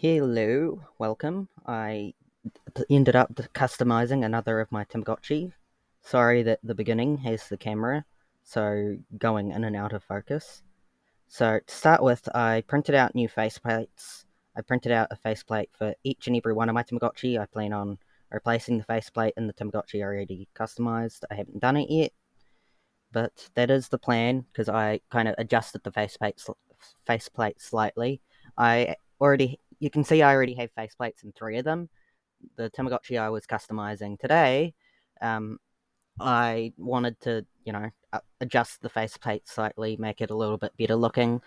Hello, welcome. I ended up customizing another of my Tamagotchi. Sorry that the beginning has the camera, so going in and out of focus. So to start with, I printed out new faceplates. I printed out a faceplate for each and every one of my Tamagotchi. I plan on replacing the faceplate in the Tamagotchi I already customized. I haven't done it yet, but that is the plan because I kind of adjusted the faceplate slightly. You can see I already have faceplates in three of them. The Tamagotchi I was customizing today, um, I wanted to, adjust the faceplate slightly, make it a little bit better looking.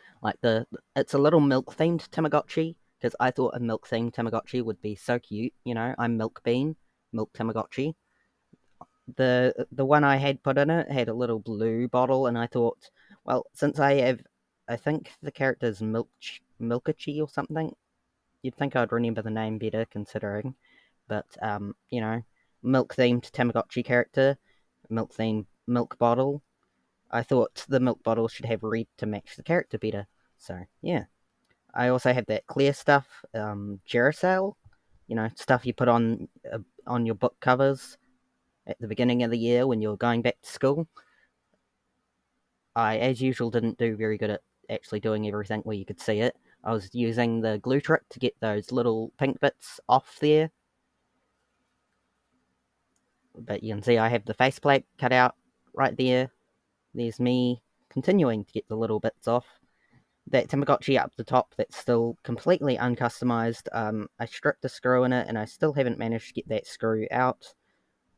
It's a little milk themed Tamagotchi because I thought a milk themed Tamagotchi would be so cute. I'm Milkbean, milk Tamagotchi. The one I had put in it had a little blue bottle, and I thought, well, since I think the character's Milkachi or something. You'd think I'd remember the name better considering, but milk themed Tamagotchi character, milk themed milk bottle. I thought the milk bottle should have red to match the character better. So yeah, I also have that clear stuff, Duracell, stuff you put on your book covers at the beginning of the year when you're going back to school. I, as usual, didn't do very good at actually doing everything where you could see it. I was using the glue trick to get those little pink bits off there, but you can see I have the faceplate cut out right there. There's me continuing to get the little bits off. That Tamagotchi up the top that's still completely uncustomized, I stripped a screw in it and I still haven't managed to get that screw out,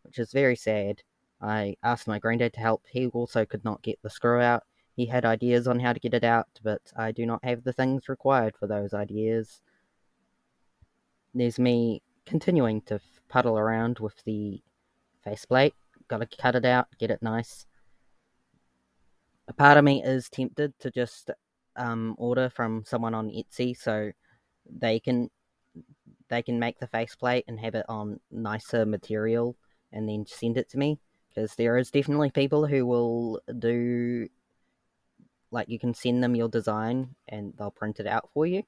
which is very sad. I asked my granddad to help. He also could not get the screw out. He had ideas on how to get it out, but I do not have the things required for those ideas. There's me continuing to puddle around with the faceplate. Gotta cut it out, get it nice. A part of me is tempted to just order from someone on Etsy so they can they can make the faceplate and have it on nicer material and then send it to me, because there is definitely people who will do, like, you can send them your design and they'll print it out for you.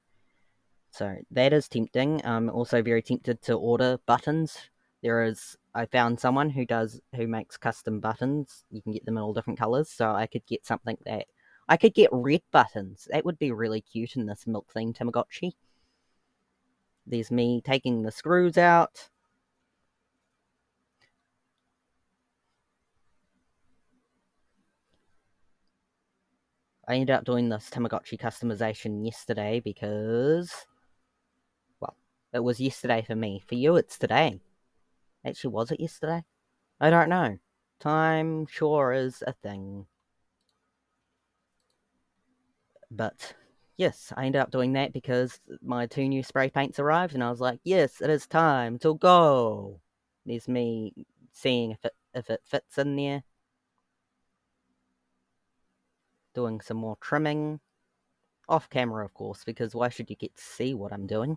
So that is tempting. I'm also very tempted to order buttons. I found someone who makes custom buttons. You can get them in all different colors, so I could get red buttons. That would be really cute in this milk themed Tamagotchi. There's me taking the screws out. I ended up doing this Tamagotchi customization yesterday because, well, it was yesterday for me. For you, it's today. Actually, was it yesterday? I don't know. Time sure is a thing. But yes, I ended up doing that because my two new spray paints arrived, and I was like, yes, it is time to go. There's me seeing if it fits in there, doing some more trimming. Off camera, of course, because why should you get to see what I'm doing?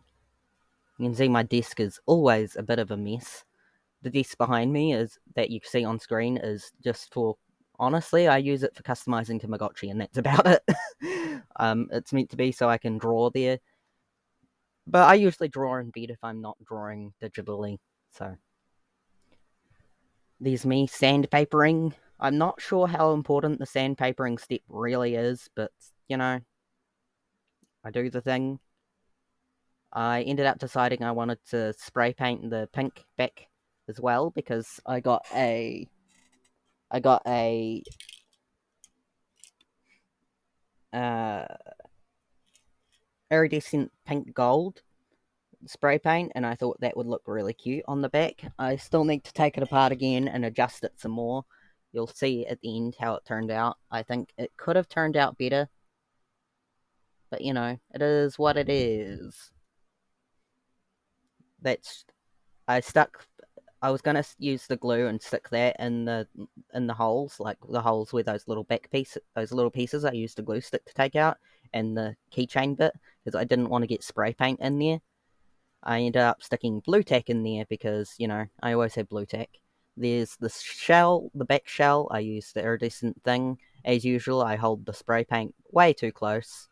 You can see my desk is always a bit of a mess. The desk behind me is that you see on screen is just for, honestly, I use it for customizing Tamagotchi, and that's about it. It's meant to be so I can draw there, but I usually draw in bed if I'm not drawing digitally. So there's me sandpapering. I'm not sure how important the sandpapering step really is, but I do the thing. I ended up deciding I wanted to spray paint the pink back as well because I got a uh, iridescent pink gold spray paint, and I thought that would look really cute on the back. I still need to take it apart again and adjust it some more. You'll see at the end how it turned out. I think it could have turned out better, but it is what it is. That's I stuck. I was gonna use the glue and stick that in the holes, like the holes where those little pieces I used the glue stick to take out, and the keychain bit, because I didn't want to get spray paint in there. I ended up sticking blue tack in there because I always have blue tack. There's the back shell. I use the iridescent thing as usual. I hold the spray paint way too close,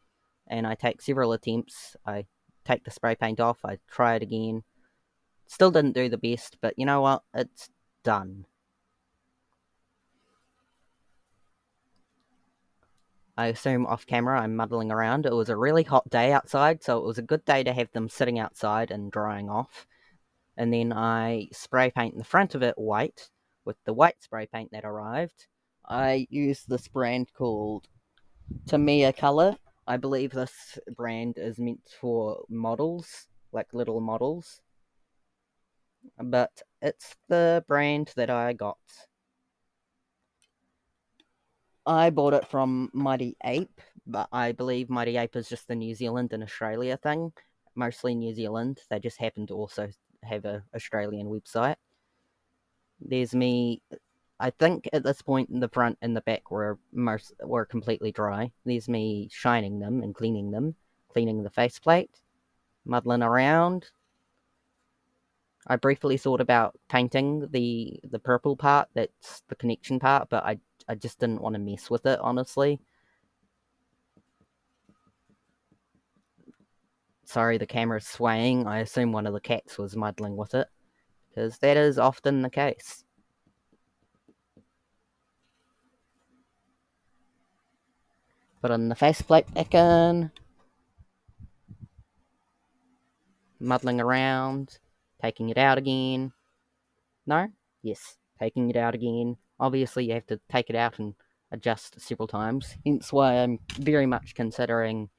and I take several attempts. I take the spray paint off. I try it again. Still didn't do the best, but you know what? It's done. I assume off camera I'm muddling around. It was a really hot day outside, so it was a good day to have them sitting outside and drying off. And then I spray paint the front of it white with the white spray paint that arrived. I used this brand called Tamiya Color. I believe this brand is meant for models, like little models. But it's the brand that I got. I bought it from Mighty Ape, but I believe Mighty Ape is just the New Zealand and Australia thing. Mostly New Zealand. They just happen to also have a Australian website. There's me. I think at this point the front and the back were completely dry. There's me shining them and cleaning them, cleaning the faceplate, muddling around. I briefly thought about painting the purple part, that's the connection part, but I just didn't want to mess with it, honestly. Sorry, the camera's swaying. I assume one of the cats was muddling with it, because that is often the case. Putting the faceplate back in, muddling around, taking it out again. No? Yes, taking it out again. Obviously, you have to take it out and adjust several times, hence why I'm very much considering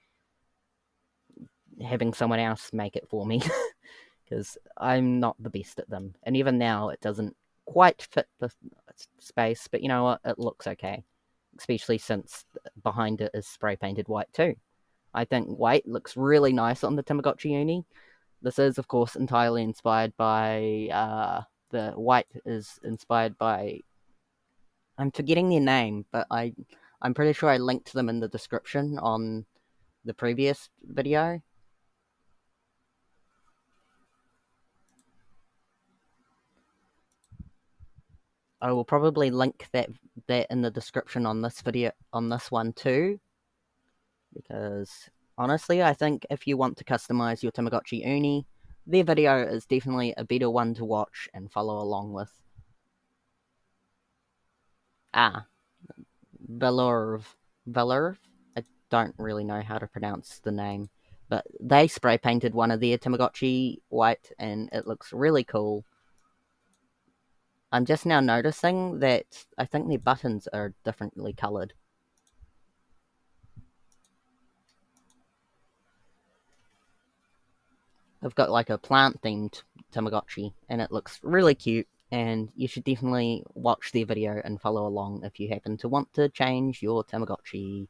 having someone else make it for me, because I'm not the best at them. And even now, it doesn't quite fit the space, but you know what? It looks okay, especially since behind it is spray painted white too. I think white looks really nice on the Tamagotchi Uni. This is, of course, entirely inspired by, the white is inspired by, I'm forgetting their name, but I'm pretty sure I linked them in the description on the previous video. I will probably link that in the description on this video, on this one too, because honestly, I think if you want to customize your Tamagotchi Uni, their video is definitely a better one to watch and follow along with. Valorv. I don't really know how to pronounce the name, but they spray painted one of their Tamagotchi white, and it looks really cool. I'm just now noticing that I think their buttons are differently coloured. They've got like a plant-themed Tamagotchi, and it looks really cute, and you should definitely watch their video and follow along if you happen to want to change your Tamagotchi.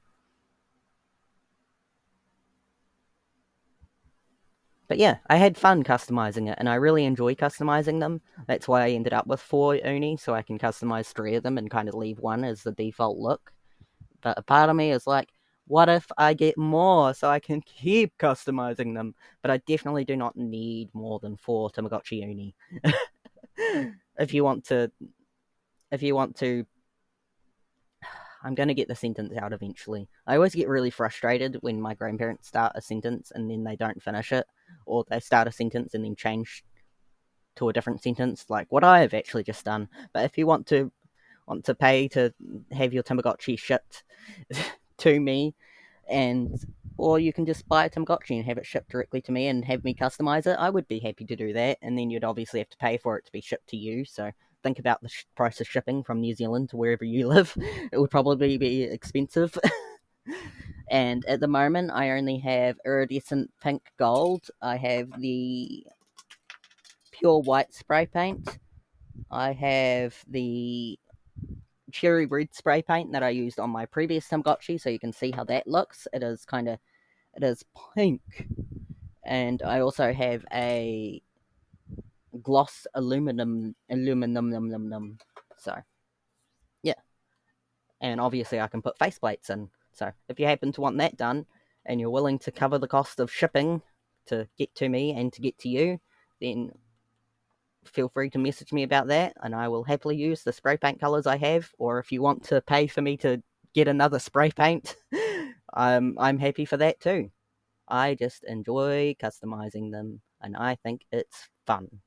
But yeah, I had fun customizing it, and I really enjoy customizing them. That's why I ended up with 4 Uni, so I can customize 3 of them and kind of leave one as the default look. But a part of me is like, what if I get more so I can keep customizing them? But I definitely do not need more than 4 Tamagotchi Uni. if you want to, I'm going to get the sentence out eventually. I always get really frustrated when my grandparents start a sentence and then they don't finish it, or they start a sentence and then change to a different sentence, like what I have actually just done. But if you want to pay to have your Tamagotchi shipped to me, and or you can just buy a Tamagotchi and have it shipped directly to me and have me customize it, I would be happy to do that. And then you'd obviously have to pay for it to be shipped to you, so think about the price of shipping from New Zealand to wherever you live. It would probably be expensive. And at the moment, I only have iridescent pink gold. I have the pure white spray paint. I have the cherry red spray paint that I used on my previous Tamagotchi, so you can see how that looks. It is pink. And I also have a gloss aluminum. So yeah, and obviously I can put faceplates in. So if you happen to want that done, and you're willing to cover the cost of shipping to get to me and to get to you, then feel free to message me about that, and I will happily use the spray paint colours I have. Or if you want to pay for me to get another spray paint, I'm happy for that too. I just enjoy customizing them, and I think it's fun.